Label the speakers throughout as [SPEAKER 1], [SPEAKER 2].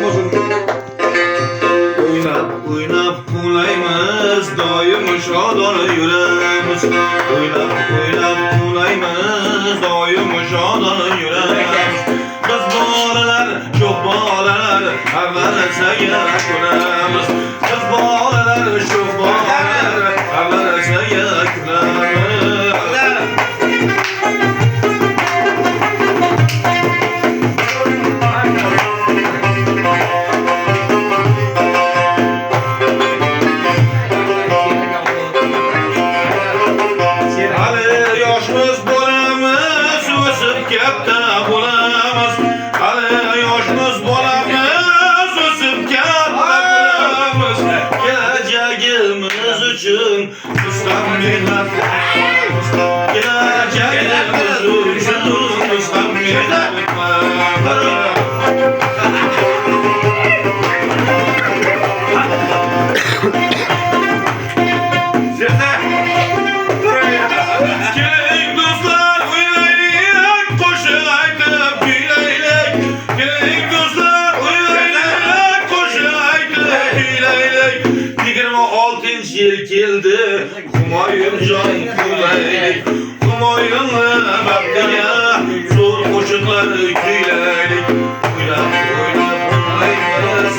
[SPEAKER 1] olsun.
[SPEAKER 2] Oynab ulaymiz, doim shodona yuramiz. Oynab ulaymiz, doim shodona yuramiz. Biz bolalar, çok bolalar, har narsaga kulamiz. Biz bolalar, çok bolalar, har narsaga kulamiz. Katta bo'lamiz, hali yoshmiz bolamiz, o'sib katta bo'lamiz. Kelajagimiz uchun bizdan mehnat qilamiz. Kelajagimiz uchun bizdan mehnat qilamiz. Yıl keldi, Humayunjon kuylaylik. Humayunni baxtiga zo'r qo'shiqlar kuylaylik. O'ylab ulaymiz,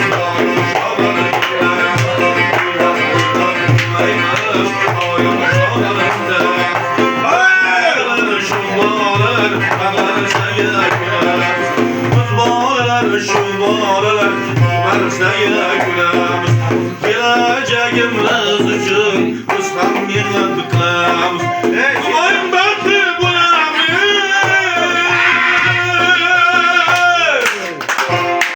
[SPEAKER 2] shodona yuramiz. Shu bolalar, shu bolalar, barchaga kulamiz.